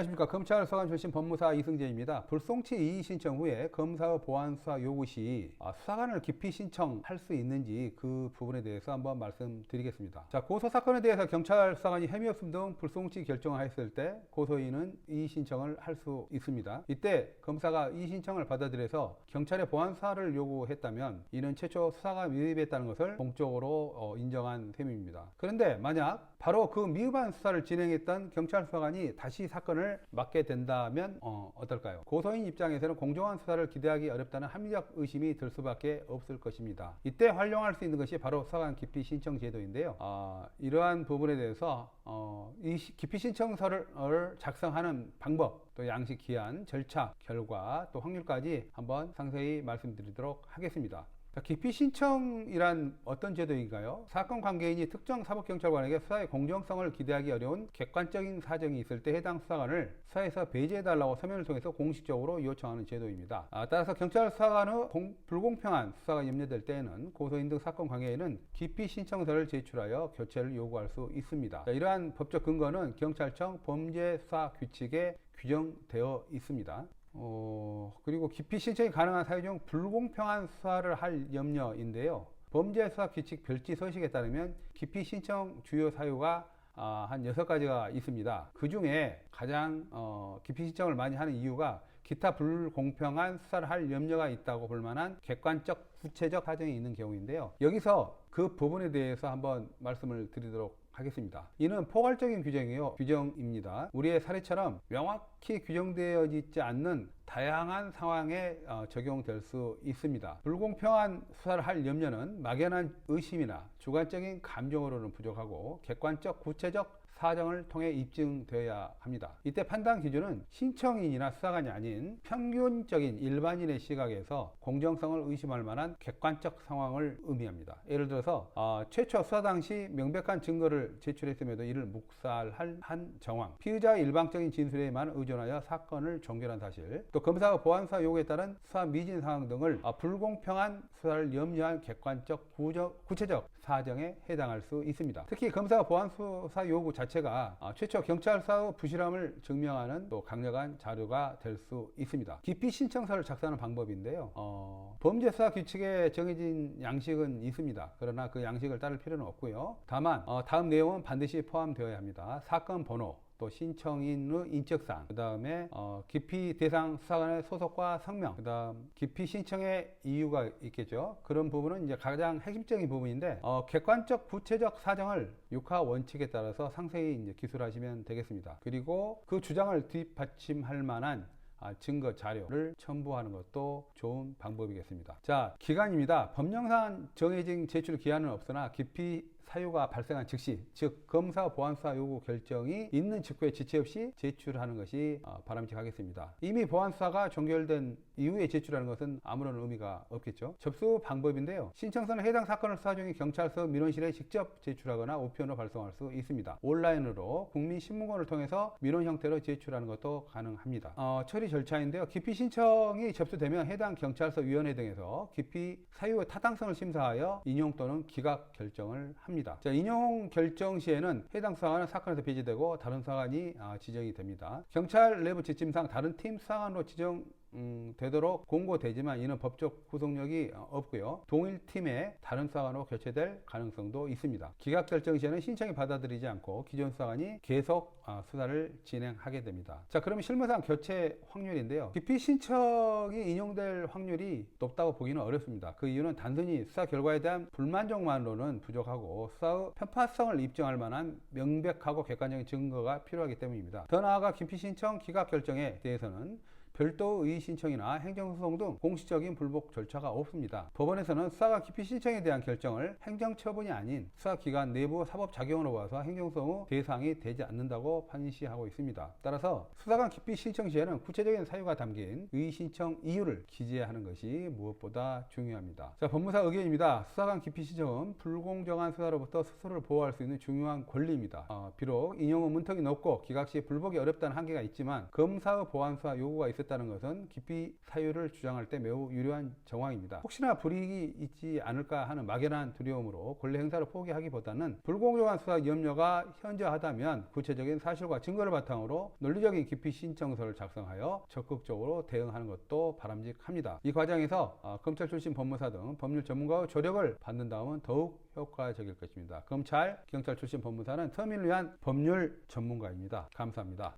안녕하십니까. 검찰수사관 출신 법무사 이승재입니다. 불송치 이의 신청 후에 검사의 보안 수사 요구 시 수사관을 기피 신청할 수 있는지 그 부분에 대해서 한번 말씀드리겠습니다. 자, 고소 사건에 대해서 경찰 수사관이 혐의 없음 등 불송치 결정을 했을 때 고소인은 이의 신청을 할 수 있습니다. 이때 검사가 이의 신청을 받아들여서 경찰의 보안 수사를 요구했다면 이는 최초 수사가 미흡했다는 것을 공적으로 인정한 셈입니다. 그런데 만약 바로 그 미흡한 수사를 진행했던 경찰 수사관이 다시 사건을 맡게 된다면 어떨까요? 고소인 입장에서는 공정한 수사를 기대하기 어렵다는 합리적 의심이 들 수밖에 없을 것입니다. 이때 활용할 수 있는 것이 바로 수사관 기피 신청 제도인데요. 이러한 부분에 대해서 이 기피 신청서를 작성하는 방법, 또 양식 기한, 절차, 결과, 또 확률까지 한번 상세히 말씀드리도록 하겠습니다. 기피 신청이란 어떤 제도인가요? 사건 관계인이 특정 사법경찰관에게 수사의 공정성을 기대하기 어려운 객관적인 사정이 있을 때 해당 수사관을 수사에서 배제해달라고 서면을 통해서 공식적으로 요청하는 제도입니다. 따라서 경찰 수사관의 불공평한 수사가 염려될 때에는 고소인 등 사건 관계인은 기피 신청서를 제출하여 교체를 요구할 수 있습니다. 이러한 법적 근거는 경찰청 범죄수사규칙에 규정되어 있습니다. 그리고 기피 신청이 가능한 사유 중 불공평한 수사를 할 염려인데요. 범죄수사규칙 별지 서식에 따르면 기피 신청 주요 사유가 한 6가지가 있습니다. 그 중에 가장 기피 신청을 많이 하는 이유가 기타 불공평한 수사를 할 염려가 있다고 볼 만한 객관적, 구체적 사정이 있는 경우인데요. 여기서 그 부분에 대해서 한번 말씀을 드리도록 하겠습니다. 이는 포괄적인 규정입니다. 우리의 사례처럼 명확히 규정되어 있지 않는 다양한 상황에 적용될 수 있습니다. 불공평한 수사를 할 염려는 막연한 의심이나 주관적인 감정으로는 부족하고 객관적, 구체적 사정을 통해 입증되어야 합니다. 이때 판단 기준은 신청인이나 수사관이 아닌 평균적인 일반인의 시각에서 공정성을 의심할 만한 객관적 상황을 의미합니다. 예를 들어서 최초 수사 당시 명백한 증거를 제출했음에도 이를 묵살한 정황, 피의자의 일방적인 진술에만 의존하여 사건을 종결한 사실, 또 검사가 보안 수사 요구에 따른 수사 미진 상황 등을 불공평한 수사를 염려한 객관적, 구체적 사정에 해당할 수 있습니다. 특히 검사가 보안 수사 요구 자체가 최초 경찰 수사의 부실함을 증명하는 또 강력한 자료가 될 수 있습니다. 기피 신청서를 작성하는 방법인데요. 범죄수사 규칙에 정해진 양식은 있습니다. 그러나 그 양식을 따를 필요는 없고요. 다만 다음 내용은 반드시 포함되어야 합니다. 사건 번호, 또 신청인의 인적사항, 그 다음에 기피 대상 수사관의 소속과 성명, 그 다음 기피 신청의 이유가 있겠죠. 그런 부분은 이제 가장 핵심적인 부분인데 객관적 구체적 사정을 육하 원칙에 따라서 상세히 이제 기술하시면 되겠습니다. 그리고 그 주장을 뒷받침할 만한 증거 자료를 첨부하는 것도 좋은 방법이겠습니다. 자, 기간입니다. 법령상 정해진 제출 기한은 없으나 기피 사유가 발생한 즉시, 즉 검사 보안 수사 요구 결정이 있는 직후에 지체 없이 제출하는 것이 바람직하겠습니다. 이미 보안 수사가 종결된 이후에 제출하는 것은 아무런 의미가 없겠죠. 접수 방법인데요. 신청서는 해당 사건을 수사 중인 경찰서 민원실에 직접 제출하거나 우편으로 발송할 수 있습니다. 온라인으로 국민신문고를 통해서 민원 형태로 제출하는 것도 가능합니다. 처리 절차인데요. 기피 신청이 접수되면 해당 경찰서 위원회 등에서 기피 사유의 타당성을 심사하여 인용 또는 기각 결정을 합니다. 자, 인용 결정 시에는 해당 수사관은 사건에서 배제되고 다른 수사관이 지정이 됩니다. 경찰 내부 지침상 다른 팀 수사관으로 되도록 공고되지만 이는 법적 구속력이 없고요. 동일 팀의 다른 수사관으로 교체될 가능성도 있습니다. 기각 결정 시에는 신청이 받아들이지 않고 기존 수사관이 계속 수사를 진행하게 됩니다. 자, 그러면 실무상 교체 확률인데요. 기피 신청이 인용될 확률이 높다고 보기는 어렵습니다. 그 이유는 단순히 수사 결과에 대한 불만족만으로는 부족하고 수사의 편파성을 입증할 만한 명백하고 객관적인 증거가 필요하기 때문입니다. 더 나아가 기피 신청 기각 결정에 대해서는 별도 의의 신청이나 행정소송 등 공식적인 불복 절차가 없습니다. 법원에서는 수사관 기피 신청에 대한 결정을 행정처분이 아닌 수사기관 내부 사법작용으로 봐서 행정소송 대상이 되지 않는다고 판시하고 있습니다. 따라서 수사관 기피 신청 시에는 구체적인 사유가 담긴 의의 신청 이유를 기재하는 것이 무엇보다 중요합니다. 자, 법무사 의견입니다. 수사관 기피 신청은 불공정한 수사로부터 스스로를 보호할 수 있는 중요한 권리입니다. 비록 인용은 문턱이 높고 기각 시 불복이 어렵다는 한계가 있지만 검사의 보안 수사 요구가 있을 있다는 것은 기피 사유를 주장할 때 매우 유리한 정황입니다. 혹시나 불이익이 있지 않을까 하는 막연한 두려움으로 권리 행사를 포기하기보다는 불공정한 수사 염려가 현저하다면 구체적인 사실과 증거를 바탕으로 논리적인 기피 신청서를 작성하여 적극적으로 대응하는 것도 바람직합니다. 이 과정에서 검찰 출신 법무사 등 법률 전문가의 조력을 받는다면 더욱 효과적일 것입니다. 검찰, 경찰 출신 법무사는 서민을 위한 법률 전문가입니다. 감사합니다.